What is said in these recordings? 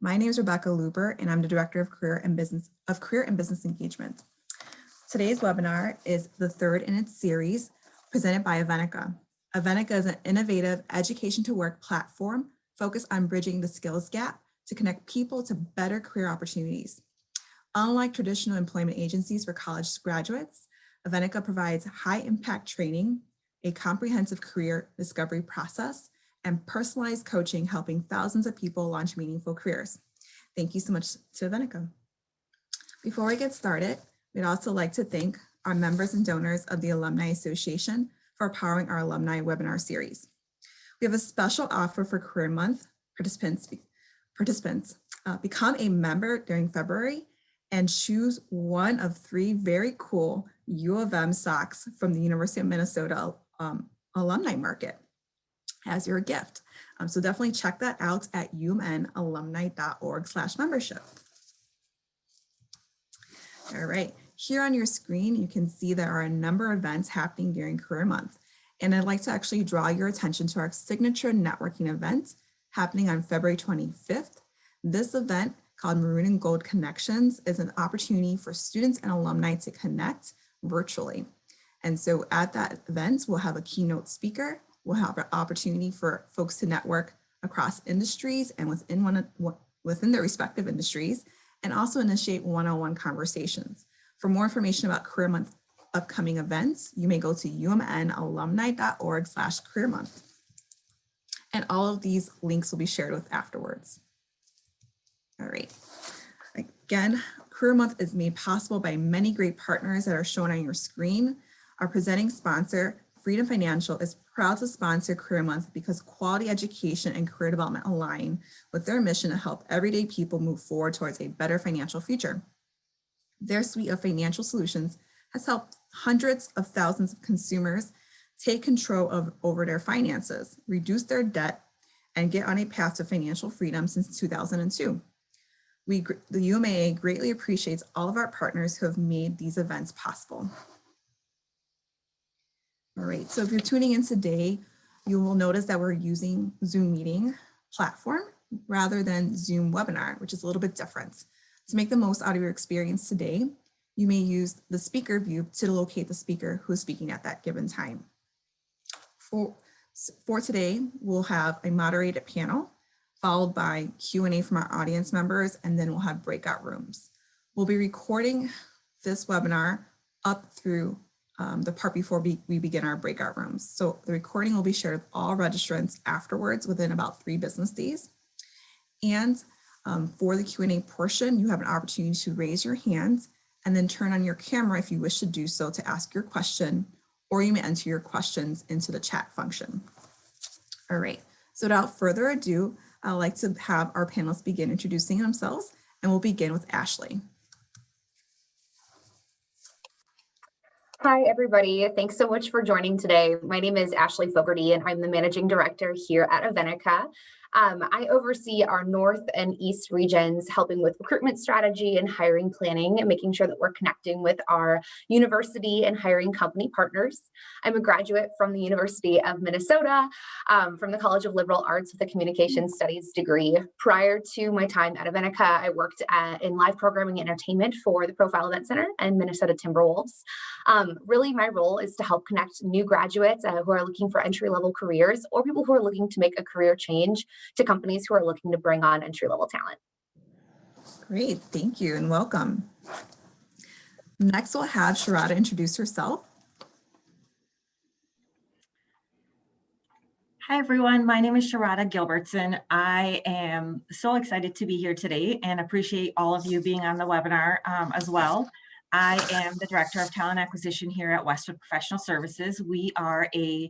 My name is Rebecca Luber, and I'm the Director of Career and Business Engagement. Today's webinar is the third in its series, presented by Avenica. Avenica is an innovative education to work platform focused on bridging the skills gap to connect people to better career opportunities. Unlike traditional employment agencies for college graduates, Avenica provides high impact training, a comprehensive career discovery process, and personalized coaching, helping thousands of people launch meaningful careers. Thank you so much to Avenica. Before we get started, we'd also like to thank our members and donors of the Alumni Association for powering our alumni webinar series. We have a special offer for Career Month participants. Become a member during February and choose one of 3 very cool U of M socks from the University of Minnesota Alumni Market as your gift. So definitely check that out at umnalumni.org/membership. All right, here on your screen, you can see there are a number of events happening during Career Month. And I'd like to actually draw your attention to our signature networking event happening on February 25th. This event, called Maroon and Gold Connections, is an opportunity for students and alumni to connect virtually. And so at that event, we'll have a keynote speaker. We'll have an opportunity for folks to network across industries and within their respective industries, and also initiate one-on-one conversations. For more information about Career Month upcoming events, you may go to umnalumni.org/Career Month. And all of these links will be shared with afterwards. All right. Again, Career Month is made possible by many great partners that are shown on your screen. Our presenting sponsor, Freedom Financial, is proud to sponsor Career Month because quality education and career development align with their mission to help everyday people move forward towards a better financial future. Their suite of financial solutions has helped hundreds of thousands of consumers take control over their finances, reduce their debt, and get on a path to financial freedom since 2002. The UMAA greatly appreciates all of our partners who have made these events possible. All right, so if you're tuning in today, you will notice that we're using Zoom meeting platform rather than Zoom webinar, which is a little bit different. To make the most out of your experience today, you may use the speaker view to locate the speaker who is speaking at that given time. For today, we'll have a moderated panel followed by Q&A from our audience members, and then we'll have breakout rooms. We'll be recording this webinar up through the part before we begin our breakout rooms. So the recording will be shared with all registrants afterwards within about 3 business days. And for the Q&A portion, you have an opportunity to raise your hand and then turn on your camera if you wish to do so to ask your question, or you may enter your questions into the chat function. All right, so without further ado, I'd like to have our panelists begin introducing themselves, and we'll begin with Ashley. Hi, everybody. Thanks so much for joining today. My name is Ashley Fogarty, and I'm the Managing Director here at Avenica. I oversee our North and East regions, helping with recruitment strategy and hiring planning and making sure that we're connecting with our university and hiring company partners. I'm a graduate from the University of Minnesota, from the College of Liberal Arts with a Communication Studies degree. Prior to my time at Avenica, I worked in live programming and entertainment for the Profile Event Center and Minnesota Timberwolves. Really, my role is to help connect new graduates who are looking for entry-level careers or people who are looking to make a career change to companies who are looking to bring on entry-level talent. Great, thank you and welcome. Next, we'll have Sharona introduce herself. Hi, everyone. My name is Sharona Gilbertson. I am so excited to be here today and appreciate all of you being on the webinar as well. I am the Director of Talent Acquisition here at Westwood Professional Services. We are a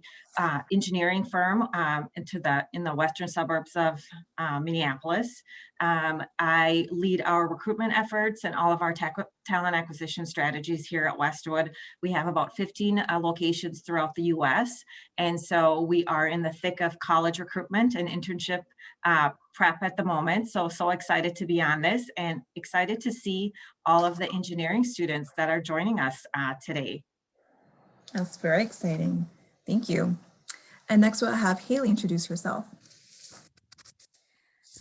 engineering firm in the western suburbs of Minneapolis. I lead our recruitment efforts and all of our talent acquisition strategies here at Westwood. We have about 15 locations throughout the U.S. And so we are in the thick of college recruitment and internship prep at the moment. So excited to be on this and excited to see all of the engineering students that are joining us today. That's very exciting. Thank you. And next we'll have Haley introduce herself.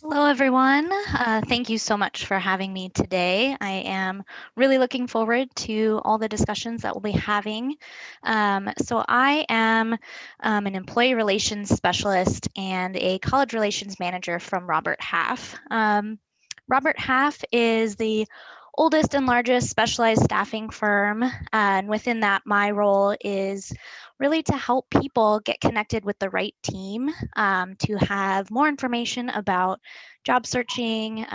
Hello, everyone. Thank you so much for having me today. I am really looking forward to all the discussions that we'll be having. So I am an employee relations specialist and a college relations manager from Robert Half. Robert Half is the oldest and largest specialized staffing firm. And within that, my role is really to help people get connected with the right team to have more information about job searching,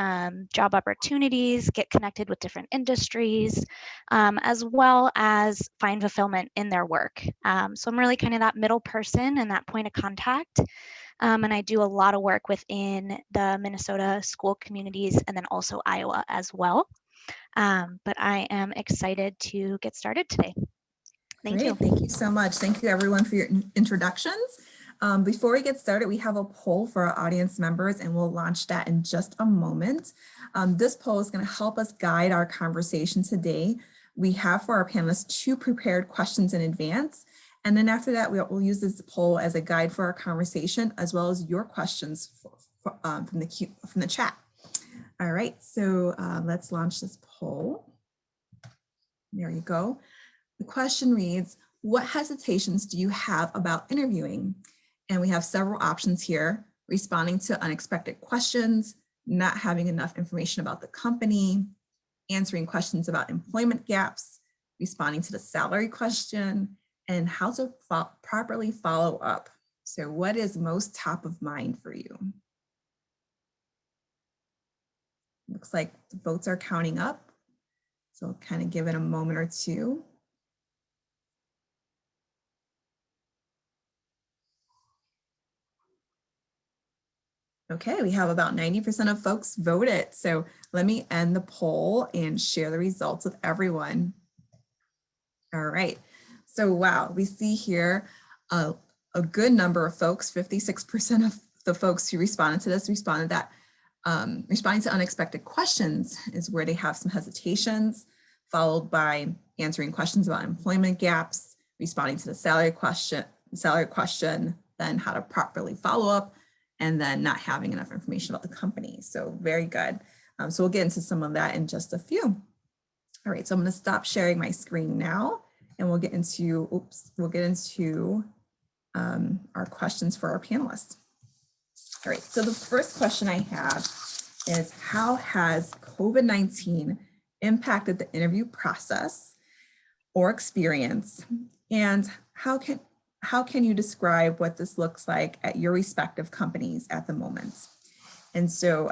job opportunities, get connected with different industries, as well as find fulfillment in their work. So I'm really kind of that middle person and that point of contact. And I do a lot of work within the Minnesota school communities and then also Iowa as well. But I am excited to get started today. Thank you. Thank you so much. Thank you everyone for your introductions. Before we get started, we have a poll for our audience members and we'll launch that in just a moment. This poll is going to help us guide our conversation today. We have for our panelists 2 prepared questions in advance. And then after that, we'll use this poll as a guide for our conversation, as well as your questions from the chat. All right, so let's launch this poll. There you go. The question reads, what hesitations do you have about interviewing? And we have several options here: responding to unexpected questions, not having enough information about the company, answering questions about employment gaps, responding to the salary question, and how to properly follow up. So what is most top of mind for you? Looks like the votes are counting up. So I'll kind of give it a moment or two. Okay, we have about 90% of folks voted. So let me end the poll and share the results with everyone. All right, so wow, we see here a good number of folks, 56% of the folks who responded to this responded that responding to unexpected questions is where they have some hesitations, followed by answering questions about employment gaps, responding to the salary question, then how to properly follow up, and then not having enough information about the company. So very good. So we'll get into some of that in just a few. All right, so I'm going to stop sharing my screen now, and we'll get into our questions for our panelists. All right, so the first question I have is, how has COVID-19 impacted the interview process or experience? And how can you describe what this looks like at your respective companies at the moment? And so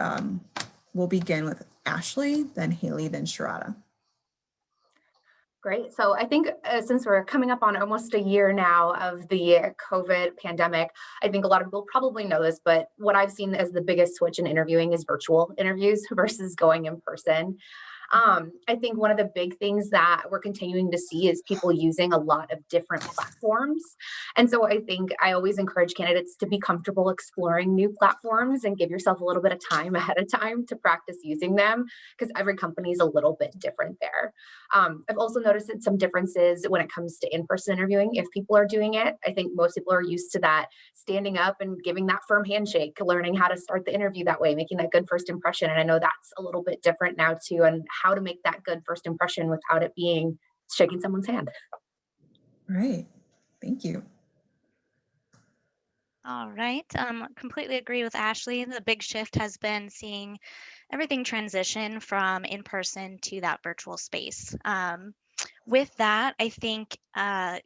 we'll begin with Ashley, then Haley, then Sharona. Great. So I think since we're coming up on almost a year now of the COVID pandemic, I think a lot of people probably know this, but what I've seen as the biggest switch in interviewing is virtual interviews versus going in person. I think one of the big things that we're continuing to see is people using a lot of different platforms. And so I think I always encourage candidates to be comfortable exploring new platforms and give yourself a little bit of time ahead of time to practice using them, because every company is a little bit different there. I've also noticed some differences when it comes to in-person interviewing. If people are doing it, I think most people are used to that, standing up and giving that firm handshake, learning how to start the interview that way, making that good first impression. And I know that's a little bit different now too, and how to make that good first impression without it being shaking someone's hand. Right, thank you. All right, completely agree with Ashley. The big shift has been seeing everything transition from in-person to that virtual space. With that, I think, a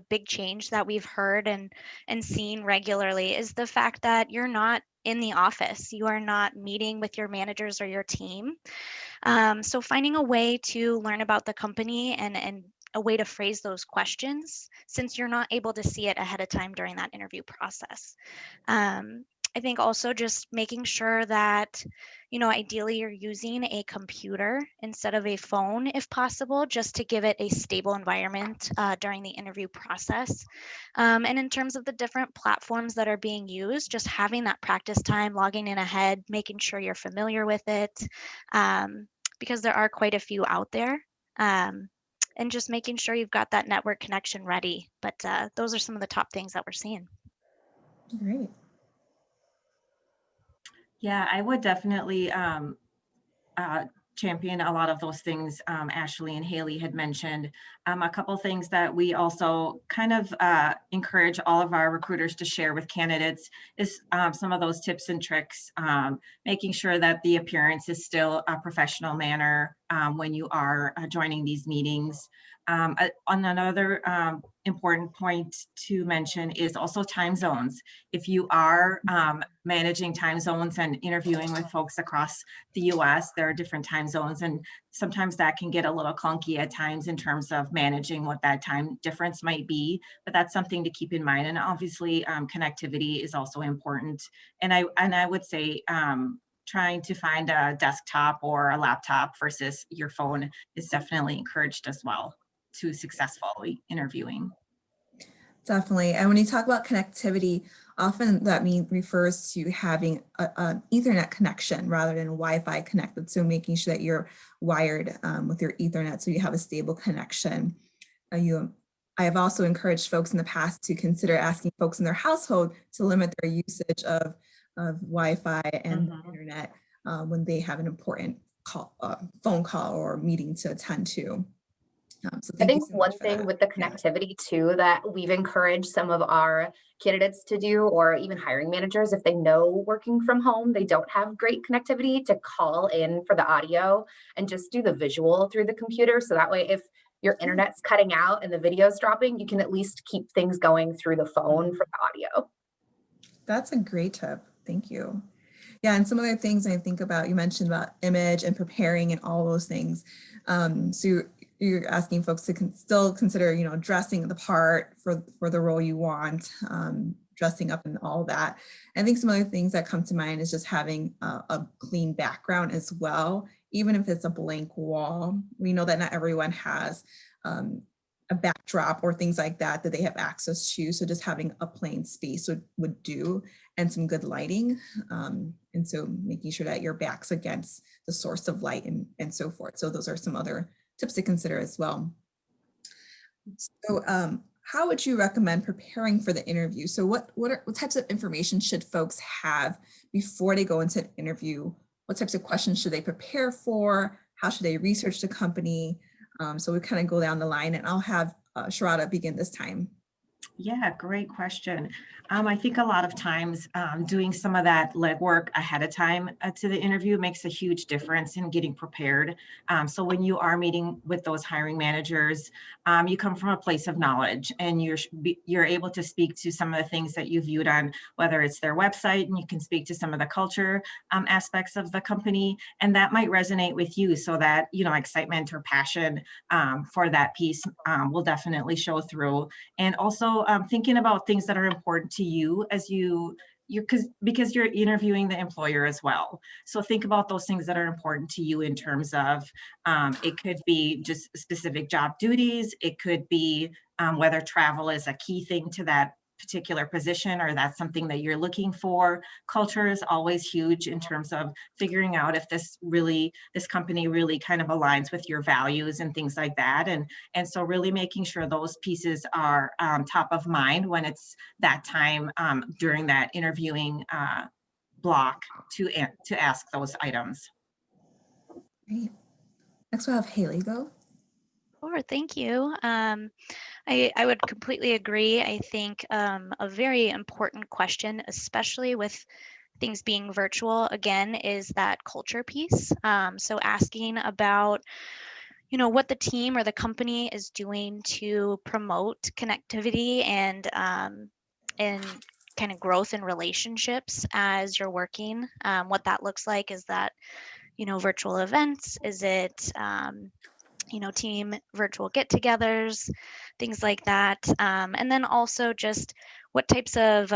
big change that we've heard and seen regularly is the fact that you're not in the office. You are not meeting with your managers or your team. So finding a way to learn about the company and a way to phrase those questions, since you're not able to see it ahead of time during that interview process. I think also just making sure that, ideally you're using a computer instead of a phone if possible, just to give it a stable environment during the interview process. And in terms of the different platforms that are being used, just having that practice time, logging in ahead, making sure you're familiar with it, because there are quite a few out there. And just making sure you've got that network connection ready. But those are some of the top things that we're seeing. Great. Yeah, I would definitely uh, champion a lot of those things Ashley and Haley had mentioned. A couple things that we also kind of encourage all of our recruiters to share with candidates is some of those tips and tricks, making sure that the appearance is still a professional manner when you are joining these meetings. On another important point to mention is also time zones. If you are managing time zones and interviewing with folks across the US, there are different time zones, and sometimes that can get a little clunky at times in terms of managing what that time difference might be, but that's something to keep in mind. And obviously connectivity is also important. And I would say trying to find a desktop or a laptop versus your phone is definitely encouraged as well to successfully interviewing. Definitely. And when you talk about connectivity, often that refers to having an Ethernet connection rather than Wi-Fi connected. So making sure that you're wired with your Ethernet so you have a stable connection. I have also encouraged folks in the past to consider asking folks in their household to limit their usage of Wi-Fi and internet when they have an important phone call or meeting to attend to. So I thank you think so much one for thing that. with the Yeah. connectivity too that we've encouraged some of our candidates to do, or even hiring managers, if they know working from home, they don't have great connectivity, to call in for the audio and just do the visual through the computer. So that way, if your internet's cutting out and the video's dropping, you can at least keep things going through the phone for the audio. That's a great tip. Thank you. Yeah, and some other things I think about, you mentioned about image and preparing and all those things. So you're asking folks to still consider, dressing the part for the role you want, dressing up and all that. I think some other things that come to mind is just having a clean background as well, even if it's a blank wall. We know that not everyone has a backdrop or things like that they have access to. So just having a plain space would do, and some good lighting. And so making sure that your back's against the source of light and so forth. So those are some other tips to consider as well. So how would you recommend preparing for the interview? So what types of information should folks have before they go into an interview? What types of questions should they prepare for? How should they research the company? So we kind of go down the line, and I'll have Sharona begin this time. Yeah, great question. I think a lot of times doing some of that legwork ahead of time to the interview makes a huge difference in getting prepared. So when you are meeting with those hiring managers, you come from a place of knowledge, and you're able to speak to some of the things that you viewed on, whether it's their website, and you can speak to some of the culture aspects of the company, and that might resonate with you, so that excitement or passion for that piece will definitely show through. And also thinking about things that are important to you as because you're interviewing the employer as well. So think about those things that are important to you in terms of it could be just specific job duties. It could be whether travel is a key thing to that particular position, or that's something that you're looking for. Culture is always huge in terms of figuring out if this company really kind of aligns with your values and things like that. And so really making sure those pieces are top of mind when it's that time during that interviewing block to ask those items. Great. Next we'll have Haley go. Sure, thank you. I would completely agree. I think a very important question, especially with things being virtual, again, is that culture piece. So asking about, what the team or the company is doing to promote connectivity and kind of growth in relationships as you're working. What that looks like is that, virtual events, is it team virtual get-togethers, things like that. And then also just what types of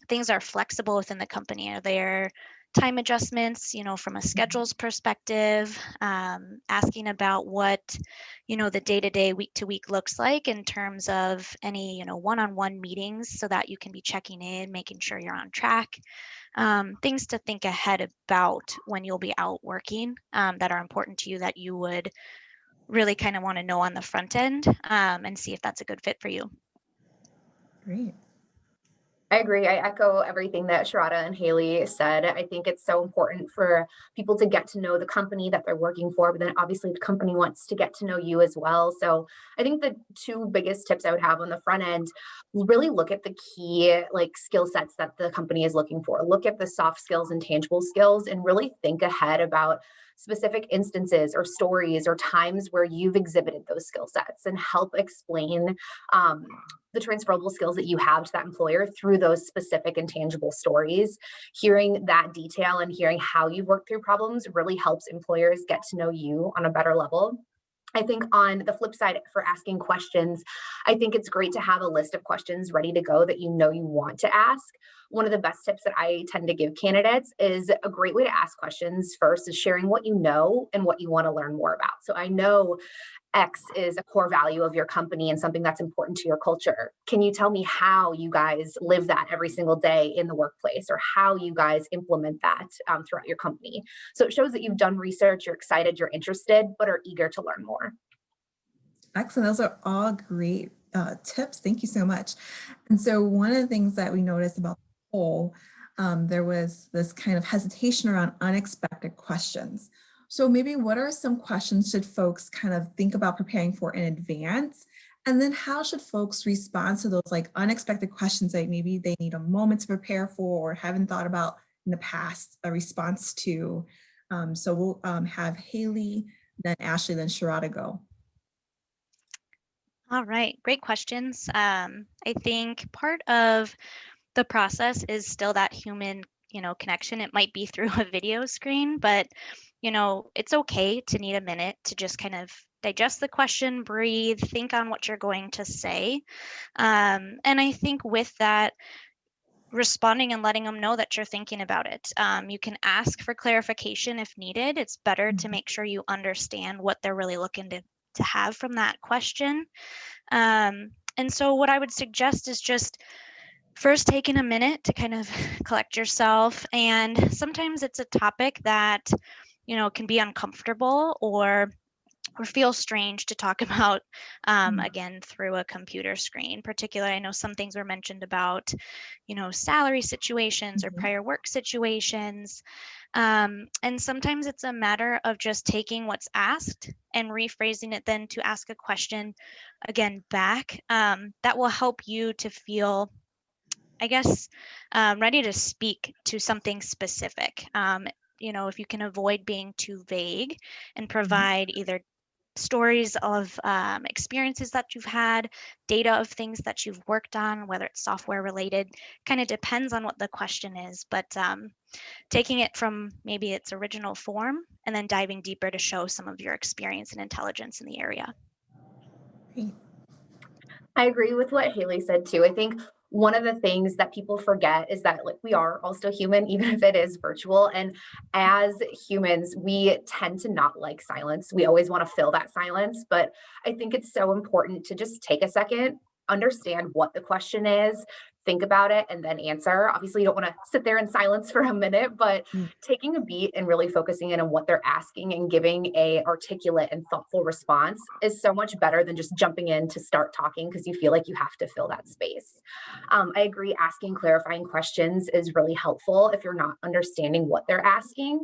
things are flexible within the company. Are there time adjustments, from a schedules perspective, asking about what, the day-to-day, week-to-week looks like in terms of any, one-on-one meetings, so that you can be checking in, making sure you're on track. Things to think ahead about when you'll be out working that are important to you, that you would really kind of want to know on the front end and see if that's a good fit for you. Great. I agree. I echo everything that Sharada and Haley said. I think it's so important for people to get to know the company that they're working for, but then obviously the company wants to get to know you as well. So I think the two biggest tips I would have on the front end, really look at the key skill sets that the company is looking for. Look at the soft skills and tangible skills and really think ahead about specific instances or stories or times where you've exhibited those skill sets and help explain the transferable skills that you have to that employer through those specific and tangible stories. Hearing that detail and hearing how you work through problems really helps employers get to know you on a better level. I think on the flip side for asking questions, I think it's great to have a list of questions ready to go that you know you want to ask. One of the best tips that I tend to give candidates is a great way to ask questions first is sharing what you know and what you want to learn more about. So I know X is a core value of your company and something that's important to your culture. Can you tell me how you guys live that every single day in the workplace, or how you guys implement that throughout your company? So it shows that you've done research, you're excited, you're interested, but are eager to learn more. Excellent. Those are all great tips. Thank you so much. And so one of the things that we noticed about the poll, there was this kind of hesitation around unexpected questions. So maybe what are some questions should folks kind of think about preparing for in advance? And then how should folks respond to those unexpected questions that maybe they need a moment to prepare for or haven't thought about in the past a response to? So we'll have Haley, then Ashley, then Sharada go. All right, great questions. I think part of the process is still that human, connection. It might be through a video screen, but, it's okay to need a minute to just kind of digest the question, breathe, think on what you're going to say. And I think with that, responding and letting them know that you're thinking about it. You can ask for clarification if needed. It's better to make sure you understand what they're really looking to have from that question. And so what I would suggest is just first taking a minute to kind of collect yourself. And sometimes it's a topic that, can be uncomfortable or feel strange to talk about, again, through a computer screen. Particularly, I know some things were mentioned about, salary situations or prior work situations. And sometimes it's a matter of just taking what's asked and rephrasing it then to ask a question again back. That will help you to feel, I guess, ready to speak to something specific. If you can avoid being too vague and provide either stories of experiences that you've had, data of things that you've worked on, whether it's software related, kind of depends on what the question is, but taking it from maybe its original form and then diving deeper to show some of your experience and intelligence in the area. Great. I agree with what Haley said too. I think one of the things that people forget is that we are all still human, even if it is virtual. And as humans, we tend to not like silence. We always want to fill that silence. But I think it's so important to just take a second, understand what the question is, think about it, and then answer. Obviously, you don't want to sit there in silence for a minute, but taking a beat and really focusing in on what they're asking and giving a articulate and thoughtful response is so much better than just jumping in to start talking because you feel like you have to fill that space. I agree, asking clarifying questions is really helpful if you're not understanding what they're asking.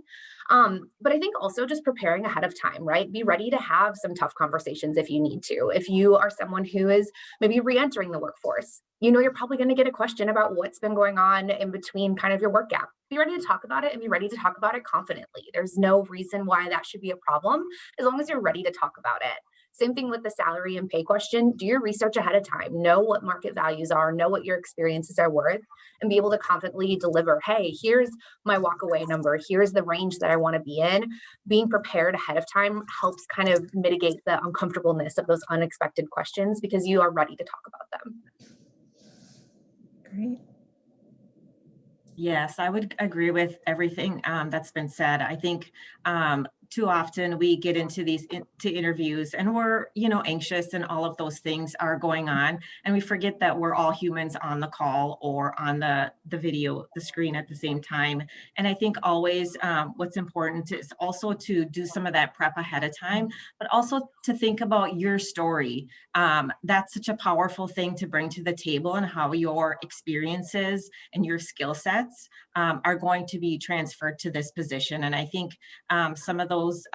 But I think also just preparing ahead of time, right? Be ready to have some tough conversations if you need to. If you are someone who is maybe re-entering the workforce, you're probably going to get a question about what's been going on in between kind of your work gap. Be ready to talk about it and be ready to talk about it confidently. There's no reason why that should be a problem as long as you're ready to talk about it. Same thing with the salary and pay question. Do your research ahead of time. Know what market values are, know what your experiences are worth, and be able to confidently deliver, hey, here's my walkaway number. Here's the range that I want to be in. Being prepared ahead of time helps kind of mitigate the uncomfortableness of those unexpected questions because you are ready to talk about them. Great. Yes, I would agree with everything that's been said. I think too often we get into these to interviews and we're, anxious and all of those things are going on. And we forget that we're all humans on the call or on the video, the screen at the same time. And I think always what's important is also to do some of that prep ahead of time, but also to think about your story. That's such a powerful thing to bring to the table, and how your experiences and your skill sets are going to be transferred to this position. And I think some of those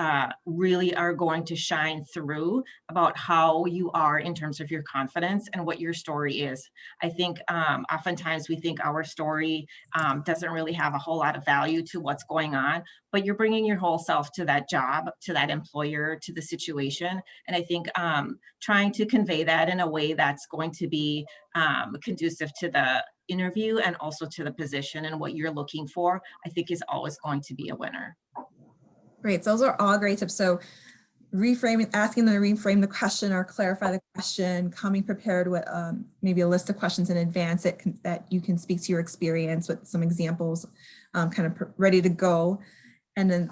really are going to shine through about how you are in terms of your confidence and what your story is. I think oftentimes we think our story doesn't really have a whole lot of value to what's going on, but you're bringing your whole self to that job, to that employer, to the situation. And I think trying to convey that in a way that's going to be conducive to the interview and also to the position and what you're looking for, I think is always going to be a winner. Great. Those are all great tips. So asking them to reframe the question or clarify the question, coming prepared with maybe a list of questions in advance that you can speak to your experience with some examples, kind of ready to go. And then,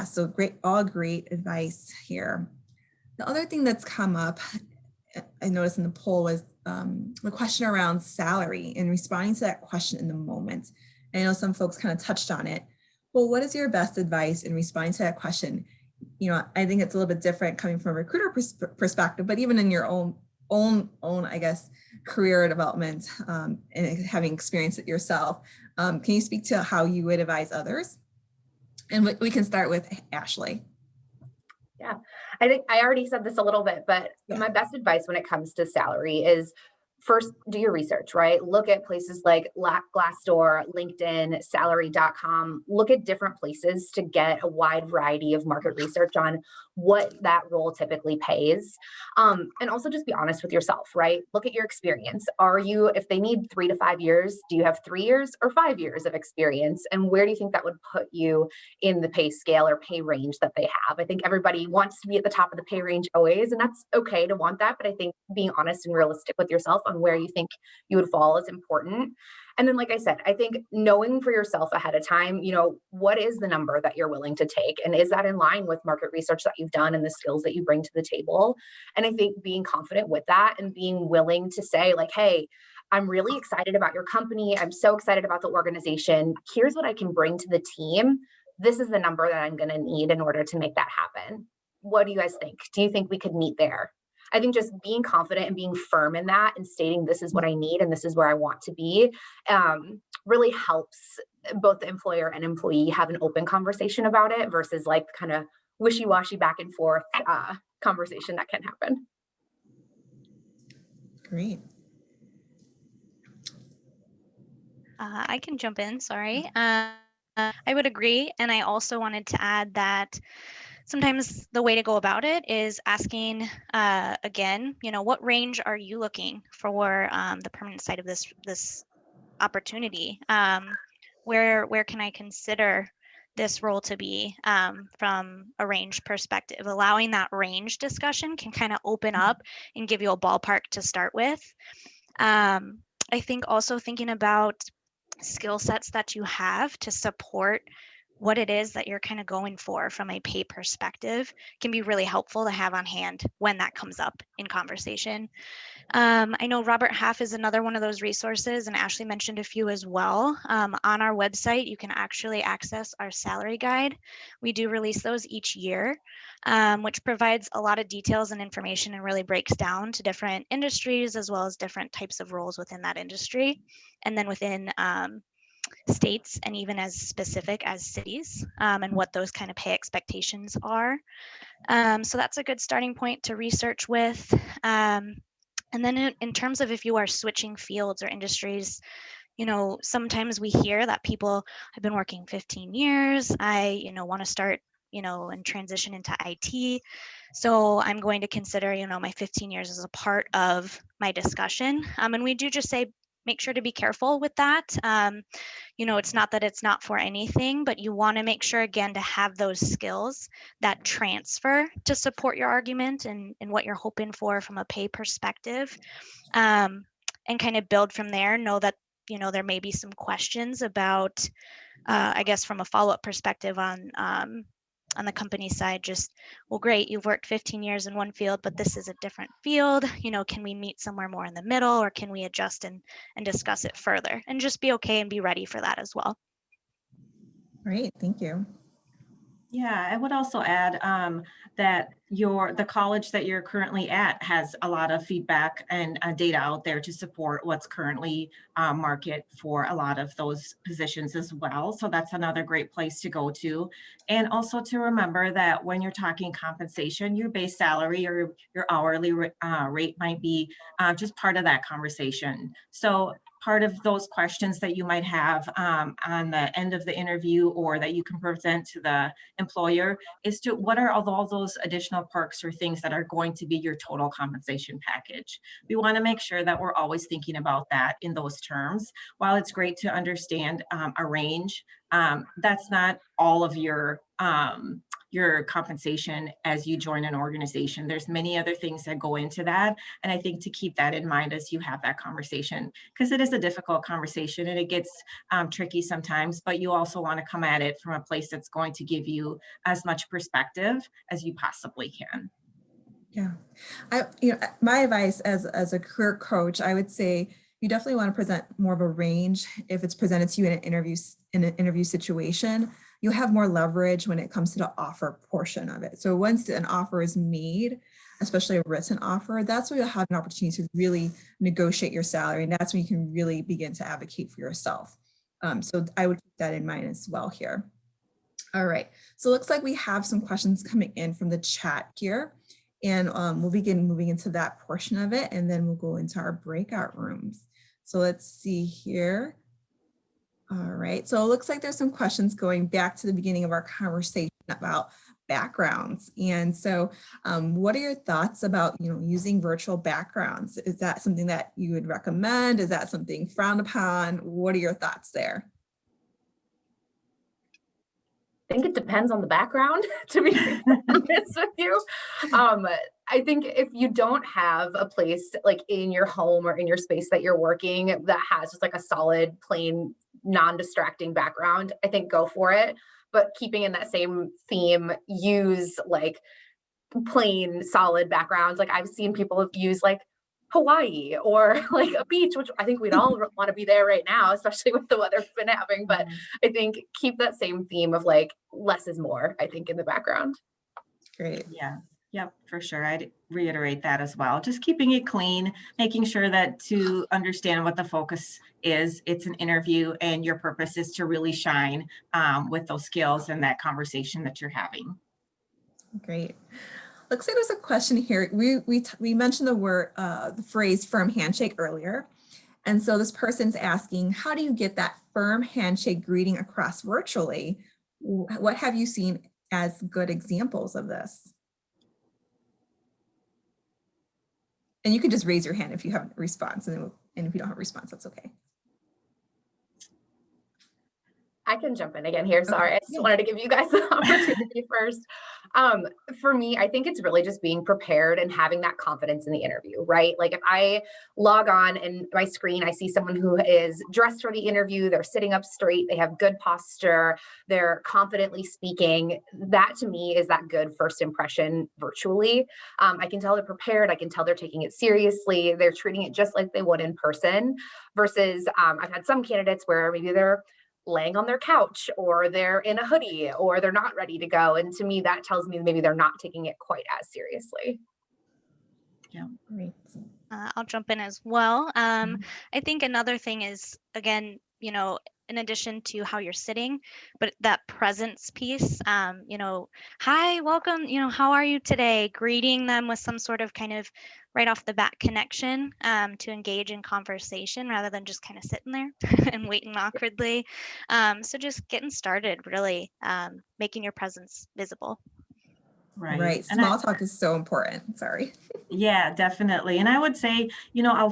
so all great advice here. The other thing that's come up, I noticed in the poll, was the question around salary and responding to that question in the moment. I know some folks kind of touched on it. Well, what is your best advice in responding to that question? I think it's a little bit different coming from a recruiter perspective, but even in your own, I guess, career development and having experienced it yourself, can you speak to how you would advise others? And we can start with Ashley. Yeah, I think I already said this a little bit, but my best advice when it comes to salary is first, do your research, right? Look at places like Glassdoor, LinkedIn, salary.com. Look at different places to get a wide variety of market research on what that role typically pays. And also just be honest with yourself, right? Look at your experience. If they need 3 to 5 years, do you have 3 years or 5 years of experience? And where do you think that would put you in the pay scale or pay range that they have? I think everybody wants to be at the top of the pay range always, and that's okay to want that. But I think being honest and realistic with yourself on where you think you would fall is important. And then, like I said, I think knowing for yourself ahead of time, what is the number that you're willing to take? And is that in line with market research that you've done and the skills that you bring to the table? And I think being confident with that and being willing to say like, hey, I'm really excited about your company. I'm so excited about the organization. Here's what I can bring to the team. This is the number that I'm going to need in order to make that happen. What do you guys think? Do you think we could meet there? I think just being confident and being firm in that and stating this is what I need and this is where I want to be really helps both the employer and employee have an open conversation about it versus like kind of wishy-washy back and forth conversation that can happen. Great. I can jump in, sorry. I would agree. And I also wanted to add that sometimes the way to go about it is asking, again, what range are you looking for the permanent side of this opportunity? Where can I consider this role to be from a range perspective? Allowing that range discussion can kind of open up and give you a ballpark to start with. I think also thinking about skill sets that you have to support what it is that you're kind of going for from a pay perspective can be really helpful to have on hand when that comes up in conversation. I know Robert Half is another one of those resources, and Ashley mentioned a few as well. On our website, you can actually access our salary guide. We do release those each year, which provides a lot of details and information and really breaks down to different industries as well as different types of roles within that industry. And then within states and even as specific as cities and what those kind of pay expectations are. So that's a good starting point to research with. And then in terms of if you are switching fields or industries, sometimes we hear that people have been working 15 years. I, want to start, and transition into IT. So I'm going to consider, my 15 years as a part of my discussion. And we do just say, make sure to be careful with that. It's not that it's not for anything, but you want to make sure, again, to have those skills that transfer to support your argument and what you're hoping for from a pay perspective, and kind of build from there. Know that, there may be some questions about, I guess, from a follow-up perspective on on the company side, just, well, great, you've worked 15 years in one field, but this is a different field. Can we meet somewhere more in the middle, or can we adjust and discuss it further, and just be okay and be ready for that as well. Great, thank you. Yeah, I would also add that the college that you're currently at has a lot of feedback and data out there to support what's currently market for a lot of those positions as well. So that's another great place to go to. And also to remember that when you're talking compensation, your base salary or your hourly rate might be just part of that conversation. So part of those questions that you might have on the end of the interview, or that you can present to the employer, is to what are all those additional perks or things that are going to be your total compensation package. We want to make sure that we're always thinking about that in those terms. While it's great to understand a range, that's not all of your compensation as you join an organization. There's many other things that go into that. And I think to keep that in mind as you have that conversation, because it is a difficult conversation and it gets tricky sometimes, but you also want to come at it from a place that's going to give you as much perspective as you possibly can. Yeah, my advice as a career coach, I would say you definitely want to present more of a range. If it's presented to you in an interview situation, you'll have more leverage when it comes to the offer portion of it. So once an offer is made, especially a written offer, that's where you'll have an opportunity to really negotiate your salary, and that's when you can really begin to advocate for yourself. So I would keep that in mind as well here. All right, so it looks like we have some questions coming in from the chat here. And we'll begin moving into that portion of it, and then we'll go into our breakout rooms. So let's see here. All right, so it looks like there's some questions going back to the beginning of our conversation about backgrounds. And so what are your thoughts about using virtual backgrounds? Is that something that you would recommend? Is that something frowned upon? What are your thoughts there? I think it depends on the background, to be honest with you. I think if you don't have a place like in your home or in your space that you're working that has just like a solid, plain, non-distracting background, I think go for it. But keeping in that same theme, use like plain, solid backgrounds. Like I've seen people use like Hawaii or like a beach, which I think we'd all want to be there right now, especially with the weather we've been having. But I think keep that same theme of like less is more, I think, in the background. Great. Yeah. Yep, for sure. I'd reiterate that as well. Just keeping it clean, making sure that to understand what the focus is, it's an interview and your purpose is to really shine with those skills and that conversation that you're having. Great. Looks like there's a question here. We mentioned the phrase firm handshake earlier. And so this person's asking, how do you get that firm handshake greeting across virtually? What have you seen as good examples of this? And you can just raise your hand if you have a response, and if you don't have a response, that's okay. I can jump in again here. Sorry, Okay. I just wanted to give you guys the opportunity first. For me, I think it's really just being prepared and having that confidence in the interview, right? Like if I log on and my screen, I see someone who is dressed for the interview, they're sitting up straight, they have good posture, they're confidently speaking. That to me is that good first impression virtually. I can tell they're prepared. I can tell they're taking it seriously. They're treating it just like they would in person versus I've had some candidates where maybe they're laying on their couch or they're in a hoodie or they're not ready to go. And to me, that tells me maybe they're not taking it quite as seriously. Yeah, great. I'll jump in as well. I think another thing is, again, in addition to how you're sitting, but that presence piece, hi, welcome, how are you today? Greeting them with some sort of kind of right off the bat connection to engage in conversation rather than just kind of sitting there and waiting awkwardly. So just getting started, really making your presence visible. Right. Small talk is so important. Sorry. Yeah, definitely. And I would say,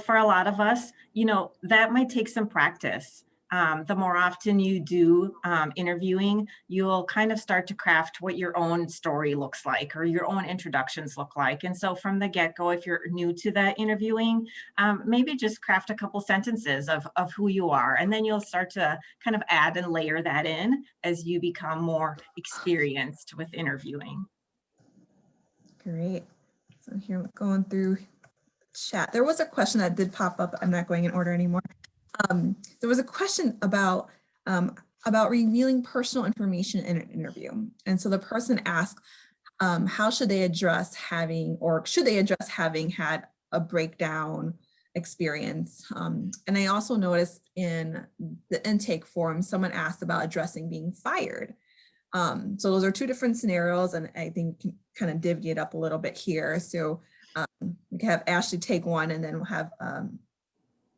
for a lot of us, that might take some practice. the more often you do interviewing, you'll kind of start to craft what your own story looks like or your own introductions look like. And so from the get-go, if you're new to the interviewing, maybe just craft a couple sentences of who you are, and then you'll start to kind of add and layer that in as you become more experienced with interviewing. Great. So here, going through chat, there was a question that did pop up. I'm not going in order anymore. There was a question about revealing personal information in an interview. And so the person asked, how should they address having, or should they address having had a breakdown experience? And I also noticed in the intake form, someone asked about addressing being fired. So those are two different scenarios, and I think can kind of divvy it up a little bit here. So we can have Ashley take one, and then we'll have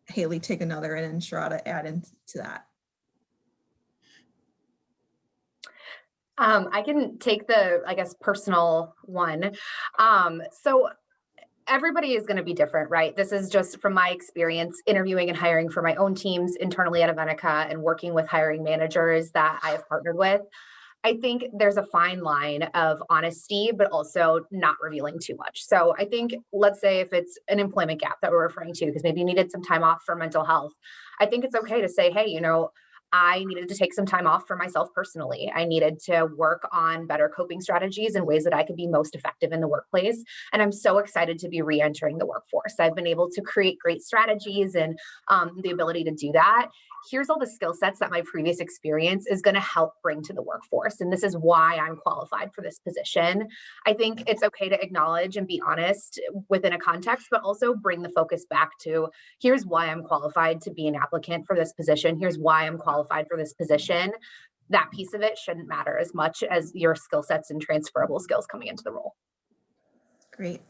Haley take another, and then Sharona add into that. I can take the, I guess, personal one. So everybody is going to be different, right? This is just from my experience interviewing and hiring for my own teams internally at Avenica and working with hiring managers that I have partnered with. I think there's a fine line of honesty, but also not revealing too much. So I think, let's say if it's an employment gap that we're referring to, because maybe you needed some time off for mental health, I think it's okay to say, hey, you know, I needed to take some time off for myself personally. I needed to work on better coping strategies and ways that I could be most effective in the workplace. And I'm so excited to be re-entering the workforce. I've been able to create great strategies and the ability to do that. Here's all the skill sets that my previous experience is going to help bring to the workforce. And this is why I'm qualified for this position. I think it's okay to acknowledge and be honest within a context, but also bring the focus back to, here's why I'm qualified to be an applicant for this position. Here's why I'm qualified for this position. That piece of it shouldn't matter as much as your skill sets and transferable skills coming into the role. Great.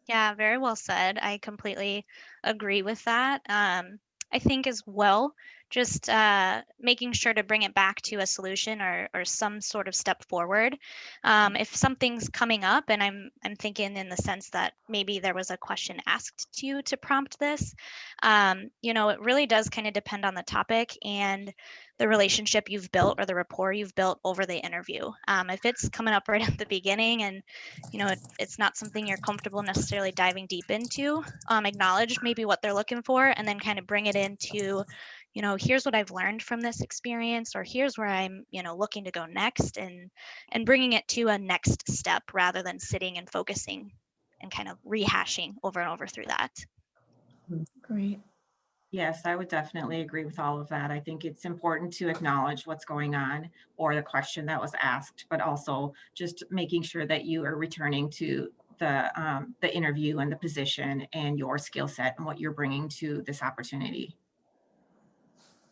Yeah, very well said. I completely agree with that. I think as well, just making sure to bring it back to a solution or some sort of step forward. If something's coming up, and I'm thinking in the sense that maybe there was a question asked to you to prompt this, you know, it really does kind of depend on the topic and the relationship you've built or the rapport you've built over the interview. If it's coming up right at the beginning and, you know, it's not something you're comfortable necessarily diving deep into, acknowledge maybe what they're looking for and then kind of bring it into, you know, here's what I've learned from this experience, or here's where I'm, you know, looking to go next, and bringing it to a next step rather than sitting and focusing and kind of rehashing over and over through that. Great. Yes, I would definitely agree with all of that. I think it's important to acknowledge what's going on or the question that was asked, but also just making sure that you are returning to the interview and the position and your skill set and what you're bringing to this opportunity.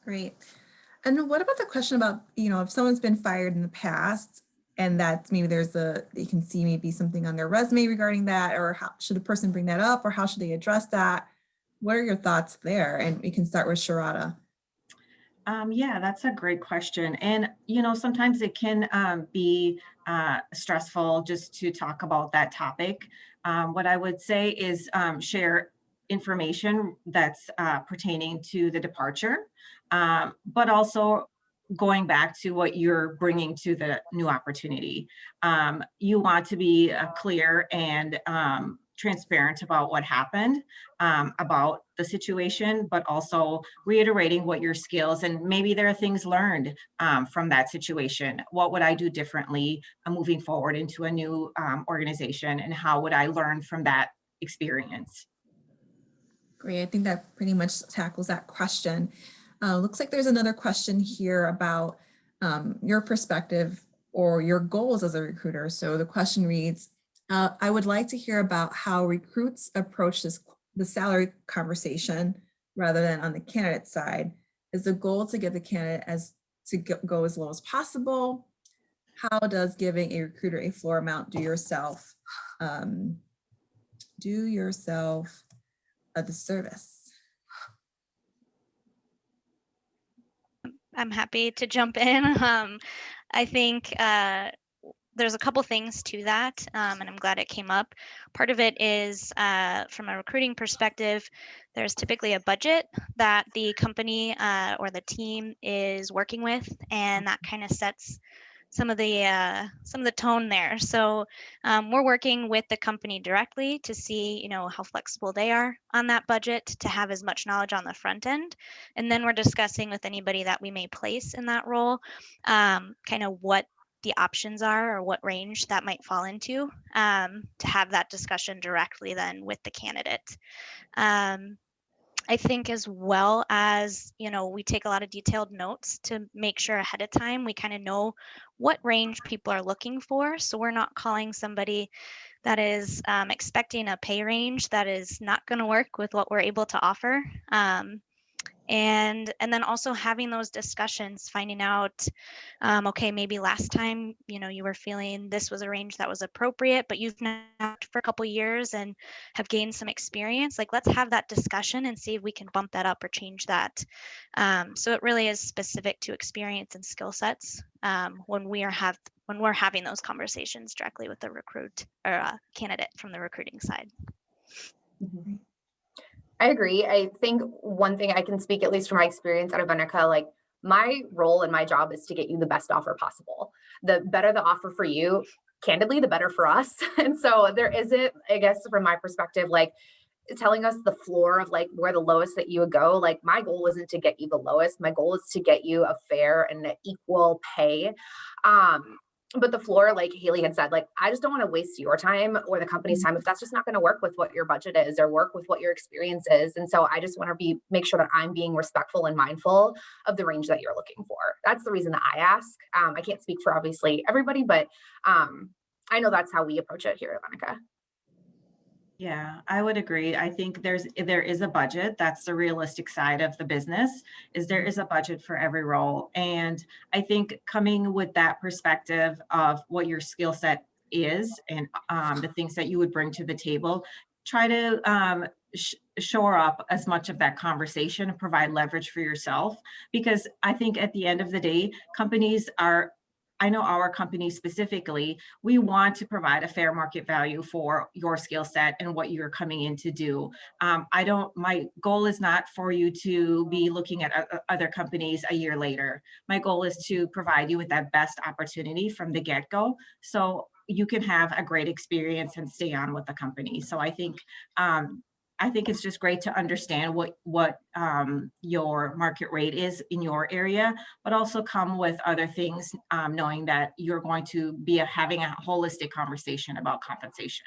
Great. And what about the question about, you know, if someone's been fired in the past and that maybe you can see maybe something on their resume regarding that, or how should the person bring that up, or how should they address that? What are your thoughts there? And we can start with Sharona. Yeah, that's a great question. And, you know, sometimes it can be stressful just to talk about that topic. What I would say is share information that's pertaining to the departure, but also going back to what you're bringing to the new opportunity. You want to be clear and transparent about what happened, about the situation, but also reiterating what your skills, and maybe there are things learned from that situation. What would I do differently moving forward into a new organization, and how would I learn from that experience? Great. I think that pretty much tackles that question. Looks like there's another question here about your perspective or your goals as a recruiter. So the question reads, I would like to hear about how recruits approach the salary conversation rather than on the candidate side. Is the goal to get the candidate to go as low as possible? How does giving a recruiter a floor amount do yourself a disservice? I'm happy to jump in. I think there's a couple things to that, and I'm glad it came up. Part of it is from a recruiting perspective, there's typically a budget that the company or the team is working with, and that kind of sets some of the tone there. So we're working with the company directly to see, how flexible they are on that budget to have as much knowledge on the front end, and then we're discussing with anybody that we may place in that role, kind of what the options are or what range that might fall into, to have that discussion directly then with the candidate. I think as well as, we take a lot of detailed notes to make sure ahead of time we kind of know what range people are looking for. So we're not calling somebody that is expecting a pay range that is not going to work with what we're able to offer. And then also having those discussions, finding out, okay, maybe last time, you were feeling this was a range that was appropriate, but you've now worked for a couple years and have gained some experience. Like, let's have that discussion and see if we can bump that up or change that. So it really is specific to experience and skill sets when we're having those conversations directly with the recruit or candidate from the recruiting side. Mm-hmm. I agree. I think one thing I can speak, at least from my experience at Avenica, like my role and my job is to get you the best offer possible. The better the offer for you, candidly, the better for us. And so there isn't, I guess, from my perspective, like telling us the floor of like where the lowest that you would go. Like my goal isn't to get you the lowest. My goal is to get you a fair and equal pay. But the floor, like Haley had said, like, I just don't want to waste your time or the company's time if that's just not going to work with what your budget is or work with what your experience is. And so I just want to make sure that I'm being respectful and mindful of the range that you're looking for. That's the reason that I ask. I can't speak for obviously everybody, but I know that's how we approach it here at Avenica. Yeah, I would agree. I think there is a budget. That's the realistic side of the business, is there is a budget for every role. And I think coming with that perspective of what your skill set is and the things that you would bring to the table, try to shore up as much of that conversation and provide leverage for yourself. Because I think at the end of the day, I know our company specifically, we want to provide a fair market value for your skill set and what you're coming in to do. My goal is not for you to be looking at other companies a year later. My goal is to provide you with that best opportunity from the get-go, so you can have a great experience and stay on with the company. So I think it's just great to understand what your market rate is in your area, but also come with other things, knowing that you're going to be having a holistic conversation about compensation.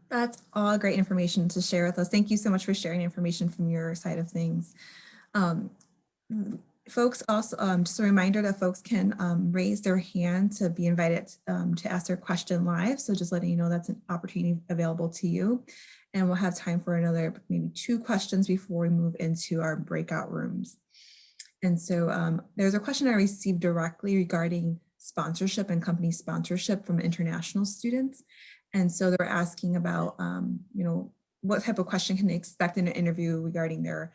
That's all great information to share with us. Thank you so much for sharing information from your side of things. Folks also, just a reminder that folks can raise their hand to be invited to ask their question live. So just letting you know that's an opportunity available to you. And we'll have time for another maybe 2 questions before we move into our breakout rooms. And so there's a question I received directly regarding sponsorship and company sponsorship from international students. And so they're asking about, what type of question can they expect in an interview regarding their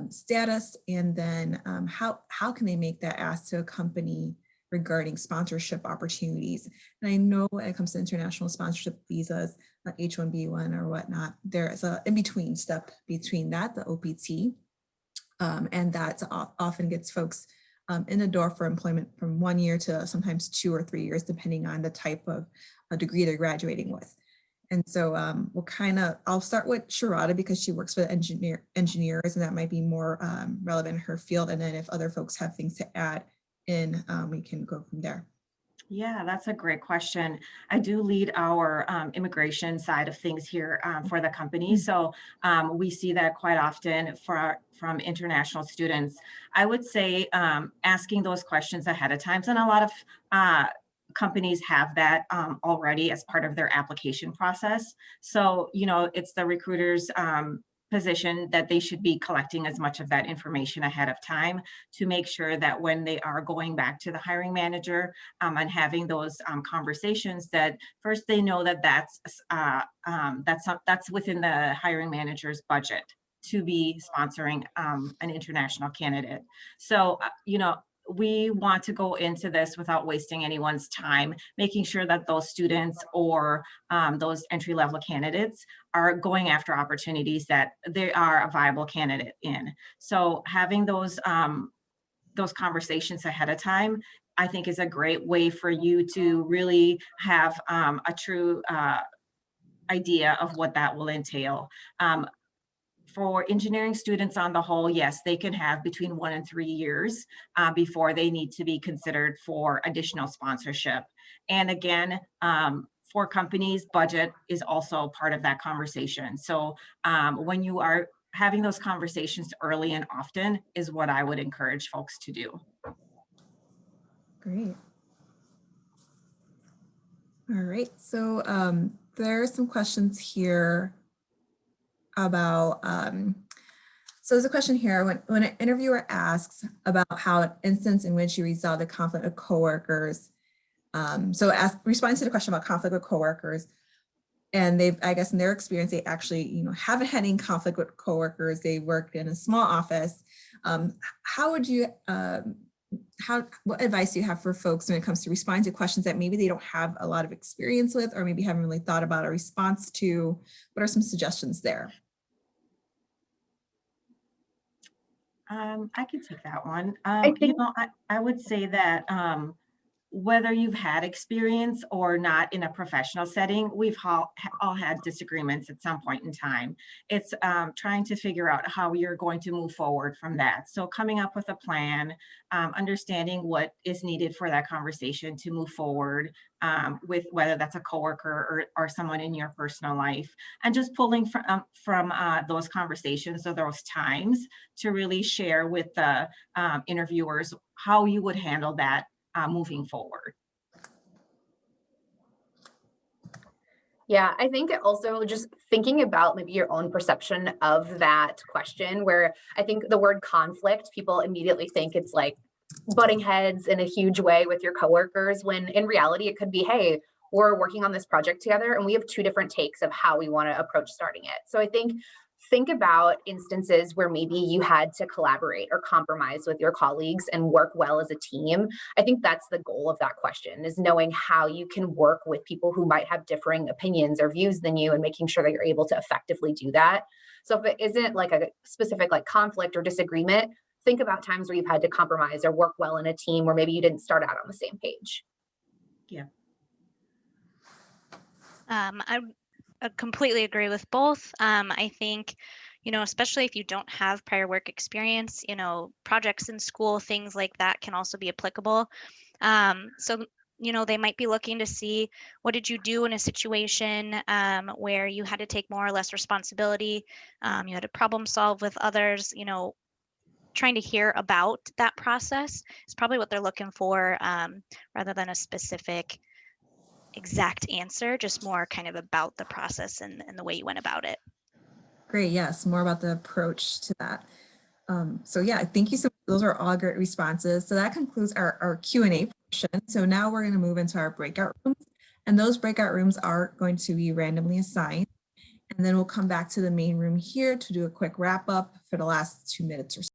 status, and then how can they make that ask to a company regarding sponsorship opportunities. And I know when it comes to international sponsorship visas, H-1B1 or whatnot, there is a in-between step between that, the OPT, and that often gets folks in the door for employment from 1 year to sometimes 2 or 3 years, depending on the type of degree they're graduating with. And so I'll start with Sharona because she works with engineers, and that might be more relevant in her field. And then if other folks have things to add in, we can go from there. Yeah, that's a great question. I do lead our immigration side of things here for the company. So we see that quite often from international students. I would say asking those questions ahead of time, and a lot of companies have that already as part of their application process. So, it's the recruiter's position that they should be collecting as much of that information ahead of time to make sure that when they are going back to the hiring manager and having those conversations, that first they know that that's within the hiring manager's budget to be sponsoring an international candidate. So, we want to go into this without wasting anyone's time, making sure that those students or those entry-level candidates are going after opportunities that they are a viable candidate in. So having those conversations ahead of time, I think, is a great way for you to really have a true idea of what that will entail. For engineering students on the whole, yes, they can have between 1 and 3 years before they need to be considered for additional sponsorship. And again, for companies, budget is also part of that conversation. So when you are having those conversations early and often is what I would encourage folks to do. Great. All right, so there are some questions here about, so there's a question here, when an interviewer asks about how an instance in which you resolved a conflict with coworkers, responding to the question about conflict with coworkers, and they've, I guess in their experience, they actually, haven't had any conflict with coworkers, they worked in a small office. How would you, what advice do you have for folks when it comes to responding to questions that maybe they don't have a lot of experience with, or maybe haven't really thought about a response to? What are some suggestions there? I could take that one. I think I would say that whether you've had experience or not in a professional setting, we've all had disagreements at some point in time. It's trying to figure out how you're going to move forward from that. So coming up with a plan, understanding what is needed for that conversation to move forward with whether that's a coworker or someone in your personal life, and just pulling from those conversations or those times to really share with the interviewers how you would handle that moving forward. Yeah, I think also just thinking about maybe your own perception of that question, where I think the word conflict, people immediately think it's like butting heads in a huge way with your coworkers, when in reality, it could be, hey, we're working on this project together and we have 2 different takes of how we want to approach starting it. So I think about instances where maybe you had to collaborate or compromise with your colleagues and work well as a team. I think that's the goal of that question, is knowing how you can work with people who might have differing opinions or views than you, and making sure that you're able to effectively do that. So if it isn't like a specific like conflict or disagreement, think about times where you've had to compromise or work well in a team where maybe you didn't start out on the same page. Yeah. I completely agree with both. I think, especially if you don't have prior work experience, projects in school, things like that can also be applicable. So, they might be looking to see, what did you do in a situation where you had to take more or less responsibility? You had to problem solve with others, trying to hear about that process is probably what they're looking for, rather than a specific exact answer, just more kind of about the process and the way you went about it. Great, yes, more about the approach to that. So yeah, thank you so much. Those are all great responses. So that concludes our Q&A portion. So now we're going to move into our breakout rooms, and those breakout rooms are going to be randomly assigned. And then we'll come back to the main room here to do a quick wrap up for the last 2 minutes or so.